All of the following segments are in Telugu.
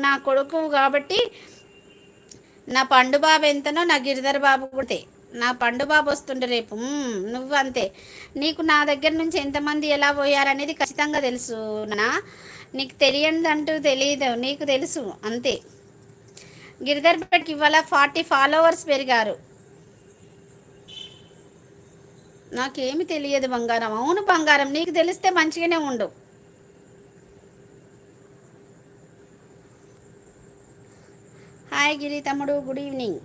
నా కొడుకు కాబట్టి నా పండు బాబు ఎంతనో నా గిరిధర్ బాబు కూడా నా పండు బాబు వస్తుండే రేపు. నువ్వు అంతే. నీకు నా దగ్గర నుంచి ఎంతమంది ఎలా పోయారనేది ఖచ్చితంగా తెలుసు నా. నీకు తెలియదు అంటూ తెలియదు, నీకు తెలుసు అంతే. గిరిధర్ బట్కి ఇవాళ 40 ఫాలోవర్స్ పెరిగారు. నాకేమి తెలియదు బంగారం. అవును బంగారం, నీకు తెలిస్తే మంచిగానే ఉండు. హాయ్ గిరి తమ్ముడు, గుడ్ ఈవినింగ్.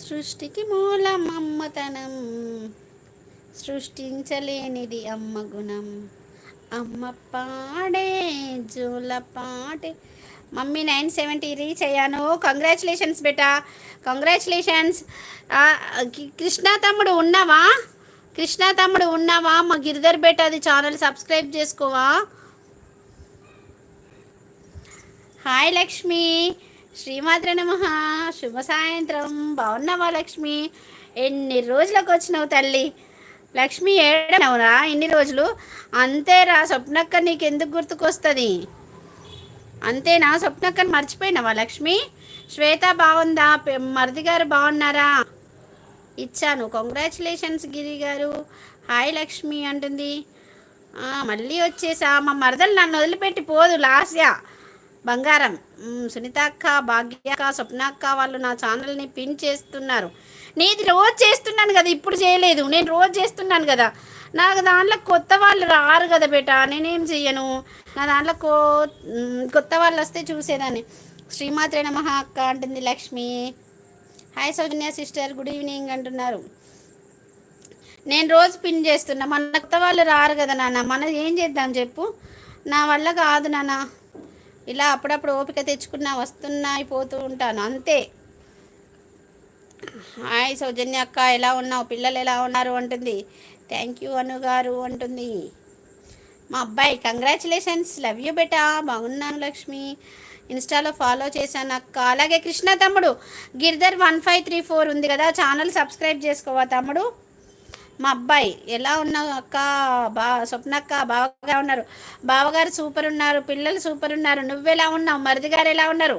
సృష్టికి మూలం అమ్మతనం, సృష్టించలేనిది అమ్మ గుణం, అమ్మ పాడే జోల పాడే. మమ్మీ 970 రీచ్ అయ్యాను. కంగ్రాచులేషన్స్ బేటా, కంగ్రాచులేషన్స్. కృష్ణ తమ్ముడు ఉన్నావా? కృష్ణ తమ్ముడు ఉన్నావా? మా గిరిధర్ బేటాది ఛానల్ సబ్స్క్రైబ్ చేసుకోవా? హాయ్ లక్ష్మి, శ్రీమాత్ర నమః, శుభ సాయంత్రం. బాగున్నావా లక్ష్మి? ఎన్ని రోజులకు వచ్చినావు తల్లి? లక్ష్మి ఏడనవురా ఇన్ని రోజులు? అంతేరా స్వప్నక్క, నీకెందుకు గుర్తుకొస్తుంది? అంతేనా? స్వప్నక్కని మర్చిపోయినావా లక్ష్మి? శ్వేత బాగుందా? మరిది గారు బాగున్నారా? ఇచ్చాను. కంగ్రాచులేషన్స్ గిరి గారు. హాయ్ లక్ష్మి అంటుంది. మళ్ళీ వచ్చేసా. మా మరదలు నన్ను వదిలిపెట్టి పోదు లాస్యా బంగారం. సునీత అక్క, భాగ్య అక్క, స్వప్న అక్క వాళ్ళు నా ఛానల్ని పిన్ చేస్తున్నారు. నీది రోజు చేస్తున్నాను కదా, ఇప్పుడు చేయలేదు. నేను రోజు చేస్తున్నాను కదా. నాకు దాంట్లో కొత్త వాళ్ళు రారు కదా బేటా, నేనేం చెయ్యను. నా దాంట్లో కొత్త వాళ్ళు వస్తే చూసేదాన్ని. శ్రీమాత్రే నమః అక్క అంటుంది లక్ష్మి. హాయ్ సౌజన్య సిస్టర్, గుడ్ ఈవినింగ్ అంటున్నారు. నేను రోజు పిన్ చేస్తున్నా. మన కొత్త వాళ్ళు రారు కదా నాన్న, మనం ఏం చేద్దాం చెప్పు. నా వల్ల కాదు నాన్న. ఇలా అప్పుడప్పుడు ఓపిక తెచ్చుకున్నా, వస్తున్నాయి పోతూ ఉంటాను అంతే. హాయ్ సౌజన్య అక్క, ఎలా ఉన్నావు? పిల్లలు ఎలా ఉన్నారు అంటుంది. థ్యాంక్ యూ అను గారు అంటుంది. మా అబ్బాయి కంగ్రాచులేషన్స్, లవ్ యూ బేటా. బాగున్నాను లక్ష్మి, ఇన్స్టాలో ఫాలో చేశాను అక్క. అలాగే కృష్ణ తమ్ముడు, గిరిధర్ 1534 ఉంది కదా, ఛానల్ సబ్స్క్రైబ్ చేసుకోవా తమ్ముడు? మా అబ్బాయి ఎలా ఉన్నావు అక్క? స్వప్నక్క బాగా ఉన్నారు. బావగారు సూపర్ ఉన్నారు, పిల్లలు సూపర్ ఉన్నారు. నువ్వెలా ఉన్నావు? మరిది గారు ఎలా ఉన్నారు?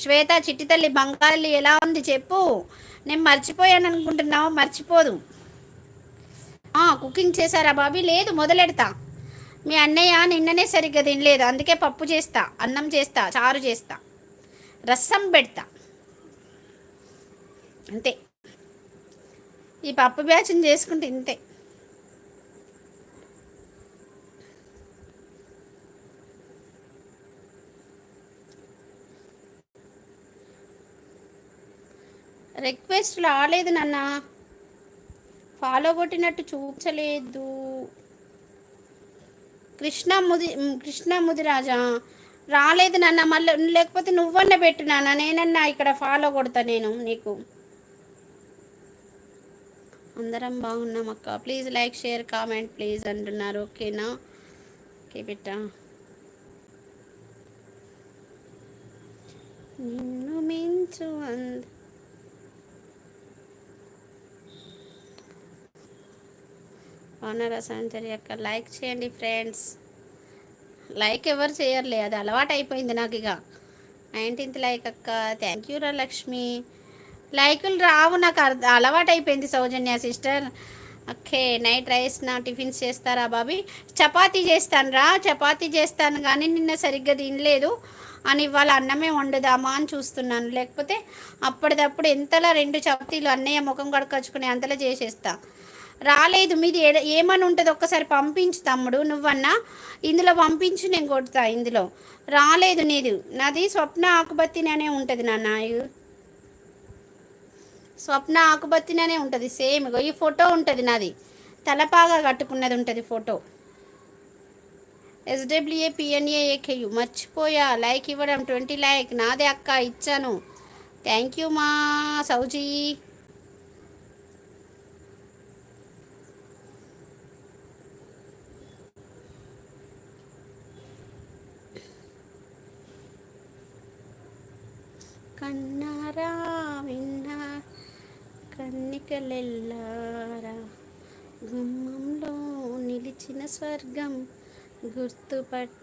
శ్వేత చిట్టి తల్లి బంగాళి ఎలా ఉంది చెప్పు. నేను మర్చిపోయాను అనుకుంటున్నావు? మర్చిపోదు. కుకింగ్ చేశారా బాబీ? లేదు, మొదలెడతా. మీ అన్నయ్య నిన్ననే సరిగ్గా తినలేదు, అందుకే పప్పు చేస్తా, అన్నం చేస్తా, చారు చేస్తా, రసం పెడతా అంతే. ఈ పప్పు బ్యాచ్ని చేసుకుంటే ఇంతే. రిక్వెస్ట్ రాలేదు నాన్న, ఫాలో కొట్టినట్టు చూపించలేదు. కృష్ణ ముదిరాజా రాలేదు నాన్న. మళ్ళీ లేకపోతే నువ్వన్నా పెట్టు నాన్న, నేనన్నా ఇక్కడ ఫాలో కొడతా నేను నీకు. అందరం బాగున్నాం అక్క, please like share comment please అంటున్నారు. ఓకేనా? ఓకే బిడ్డ. నిన్ను మించు బాగున్నారా సంచరి అక్క? లైక్ చేయండి ఫ్రెండ్స్. లైక్ ఎవరు చేయర్లే, అది అలవాటు అయిపోయింది నాకు. ఇక 19th లైక్ అక్క. థ్యాంక్ యూ రా లక్ష్మి. లైకులు రావు, నాకు అలవాటు అయిపోయింది సౌజన్య సిస్టర్. ఓకే, నైట్ రైస్ నా టిఫిన్స్ చేస్తారా బాబీ? చపాతీ చేస్తాను రా, చపాతీ చేస్తాను కానీ నిన్న సరిగ్గా తినలేదు అని ఇవాళ అన్నమే వండుదామా అని చూస్తున్నాను. లేకపోతే అప్పటిదప్పుడు ఎంతలా 2 చపాతీలు అన్నయ్య ముఖం కడుకొచ్చుకుని అంతలా చేసేస్తా. రాలేదు. మీది ఏమని ఉంటుంది ఒక్కసారి పంపించు తమ్ముడు, నువ్వన్నా ఇందులో పంపించు, నేను కొడతా. ఇందులో రాలేదు నీది. నాది స్వప్న ఆకుబత్తిననే ఉంటుంది నాన్న, స్వప్న ఆకుబత్తిననే ఉంటుంది సేమ్. ఈ ఫోటో ఉంటుంది నాది, తలపాగా కట్టుకున్నది ఉంటుంది ఫోటో. SWAPNAAKU మర్చిపోయా లైక్ ఇవ్వడం. 20 లైక్ నాదే అక్క, ఇచ్చాను. థ్యాంక్ యూ మా సౌజీ. కన్నారా విన్నా కన్నికలెల్లారా, గుమ్మంలో నిలిచిన స్వర్గం గుర్తుపట్టి